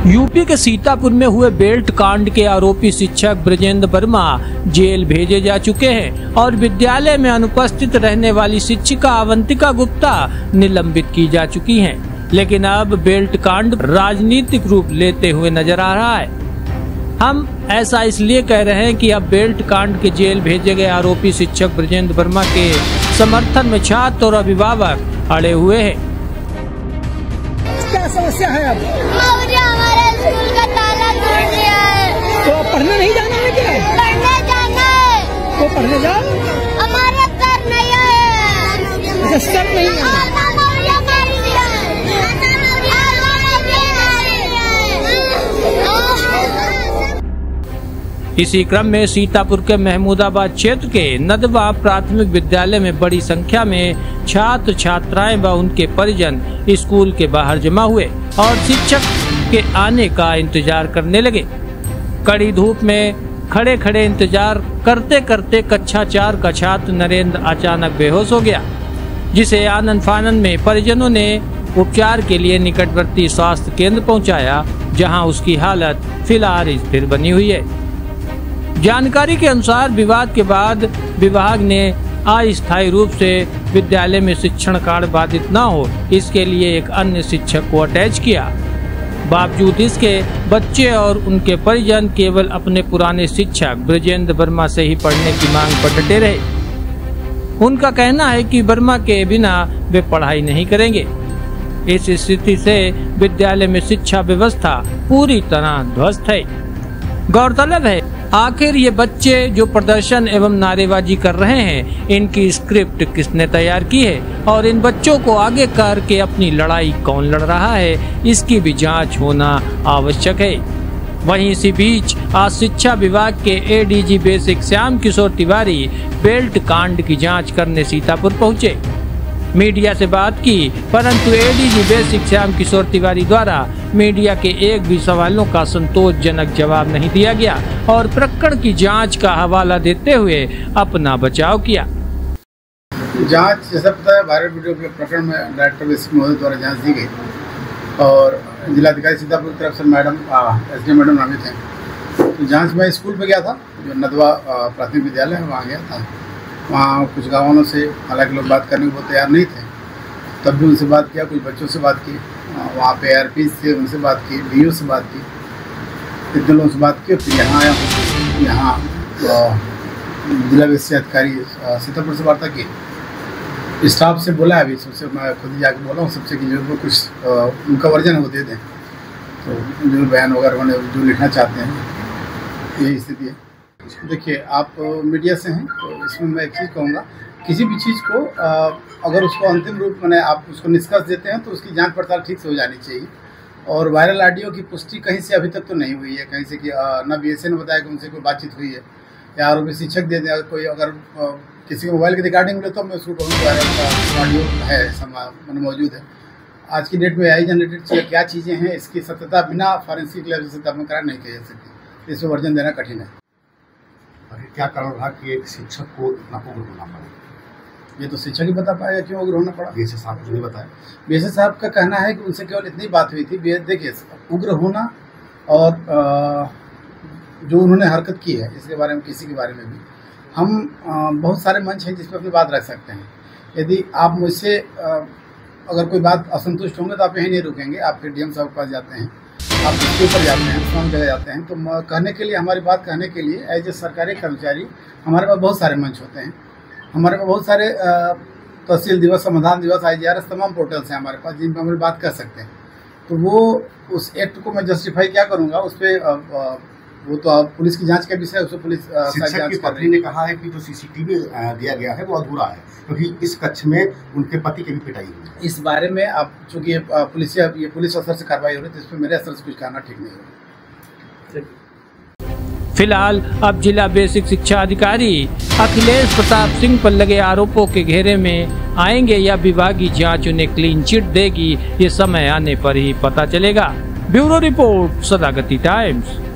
UP के सीतापुर में हुए बेल्ट कांड के आरोपी शिक्षक ब्रजेंद्र वर्मा जेल भेजे जा चुके हैं और विद्यालय में अनुपस्थित रहने वाली शिक्षिका अवंतिका गुप्ता निलंबित की जा चुकी हैं। लेकिन अब बेल्ट कांड राजनीतिक रूप लेते हुए नजर आ रहा है। हम ऐसा इसलिए कह रहे हैं कि अब बेल्ट कांड के जेल भेजे गए आरोपी शिक्षक ब्रजेंद्र वर्मा के समर्थन में छात्र और अभिभावक अड़े हुए हैं। क्या समस्या है? अब हमारे स्कूल का ताला टूट गया है। तो अब पढ़ने नहीं जाना है क्या? पढ़ने जाना है। तो पढ़ने जाओ। हमारे सर नहीं है। अच्छा, सर नहीं है। इसी क्रम में सीतापुर के महमूदाबाद क्षेत्र के नदवा प्राथमिक विद्यालय में बड़ी संख्या में छात्र छात्राएं व उनके परिजन स्कूल के बाहर जमा हुए और शिक्षक के आने का इंतजार करने लगे। कड़ी धूप में खड़े खड़े इंतजार करते करते कक्षा 4 का छात्र नरेंद्र अचानक बेहोश हो गया, जिसे आनन फानन में परिजनों ने उपचार के लिए निकटवर्ती स्वास्थ्य केंद्र पहुंचाया, जहां उसकी हालत फिलहाल स्थिर बनी हुई है। जानकारी के अनुसार विवाद के बाद विभाग ने अस्थायी रूप से विद्यालय में शिक्षण कार्य बाधित न हो, इसके लिए एक अन्य शिक्षक को अटैच किया। बावजूद इसके बच्चे और उनके परिजन केवल अपने पुराने शिक्षक ब्रजेंद्र वर्मा से ही पढ़ने की मांग पर डटे रहे। उनका कहना है कि वर्मा के बिना वे पढ़ाई नहीं करेंगे। इस स्थिति से विद्यालय में शिक्षा व्यवस्था पूरी तरह ध्वस्त है। गौरतलब है, आखिर ये बच्चे जो प्रदर्शन एवं नारेबाजी कर रहे हैं, इनकी स्क्रिप्ट किसने तैयार की है और इन बच्चों को आगे करके अपनी लड़ाई कौन लड़ रहा है, इसकी भी जांच होना आवश्यक है। वहीं इसी बीच आज शिक्षा विभाग के ADG basic Shyam Kishore Tiwari belt कांड की जांच करने सीतापुर पहुंचे। मीडिया से बात की, परंतु एडीजी बेसिक श्याम किशोर तिवारी द्वारा मीडिया के एक भी सवालों का संतोषजनक जवाब नहीं दिया गया और प्रकरण की जांच का हवाला देते हुए अपना बचाव किया। जांच जैसा पता है, वायरल वीडियो के प्रकरण में डायरेक्टर बेसिक महोदय द्वारा जांच दी गई और जिलाधिकारी सीतापुर की तरफ से मैडम एसडीएम मैडम नामित हैं। तो जांच में स्कूल पे गया था, जो नदवा प्राथमिक विद्यालय है, वहाँ गया था। वहाँ कुछ गाँव वालों से हालांकि लोग बात करने को तैयार नहीं थे, तब भी उनसे बात किया, कुछ बच्चों से बात की, वहाँ पे ARP से उनसे बात की, BO से बात की, इतने लोगों से बात की। फिर यहाँ आया, यहाँ जिला विशेष अधिकारी सीतापुर से वार्ता की, स्टाफ से बोला है, अभी सबसे मैं खुद ही जाके बोला हूँ सबसे कि जो कुछ उनका वर्जन है वो दे दें, तो जो बयान वगैरह उन्होंने जो लिखना चाहते हैं, यही स्थिति है। देखिए, आप मीडिया से हैं तो इसमें मैं एक चीज़ कहूँगा, किसी भी चीज़ को अगर उसको अंतिम रूप में आप उसको निष्कर्ष देते हैं तो उसकी जांच पड़ताल ठीक से हो जानी चाहिए। और वायरल ऑडियो की पुष्टि कहीं से अभी तक तो नहीं हुई है, कहीं से कि न BSA ने बताया कि उनसे कोई बातचीत हुई है या आरोपी शिक्षक दे दें। कोई अगर किसी के मोबाइल की रिकॉर्डिंग मिले तो मैं उसको कहूँगा वायरल ऑडियो है, मैंने मौजूद है। आज की डेट में AI जनरेटेड क्या चीज़ें हैं, इसकी सत्यता बिना फॉरेंसिक लैब से तब नहीं कही जा सकती, इसमें वर्जन देना कठिन है। क्या कारण रहा कि एक शिक्षक को इतना उग्र होना पड़ा? ये तो शिक्षक ही बता पाएगा क्यों उग्र होना पड़ा। BSA साहब ने बताया। BSA साहब का कहना है कि उनसे केवल इतनी बात हुई थी। देखिए, उग्र होना और जो उन्होंने हरकत की है, इसके बारे में किसी के बारे में भी हम बहुत सारे मंच हैं जिस पर अपनी बात रख सकते हैं। यदि आप मुझसे अगर कोई बात असंतुष्ट होंगे तो आप यहीं नहीं रुकेंगे, आप फिर DM साहब के पास जाते हैं, आप इसके ऊपर जाते हैं, तमाम जगह जाते हैं। तो कहने के लिए, हमारी बात कहने के लिए एज ए सरकारी कर्मचारी हमारे पास बहुत सारे मंच होते हैं। हमारे पास बहुत सारे तहसील दिवस, समाधान दिवस, IGRS तमाम पोर्टल्स हैं हमारे पास जिन पर हमारी बात कर सकते हैं। तो वो उस एक्ट को मैं जस्टिफाई क्या करूँगा, उस पर वो तो पुलिस की जांच का विषय है, उसको पुलिस शिक्षक की पत्नी ने कहा है कि जो CCTV दिया गया है वो अधूरा है, क्योंकि इस कक्ष में उनके पति की भी पिटाई हुई है। इस बारे में आप चूँकि ये पुलिस स्तर से कार्रवाई हो रही है, तो इस पर मेरे स्तर से कुछ कहना ठीक नहीं होगा। फिलहाल अब जिला बेसिक शिक्षा अधिकारी अखिलेश प्रताप सिंह पर लगे आरोपों के घेरे में आएंगे या विभागीय जांच उन्हें क्लीन चिट देगी, ये समय आने पर ही पता चलेगा। Bureau report, Sadagati times.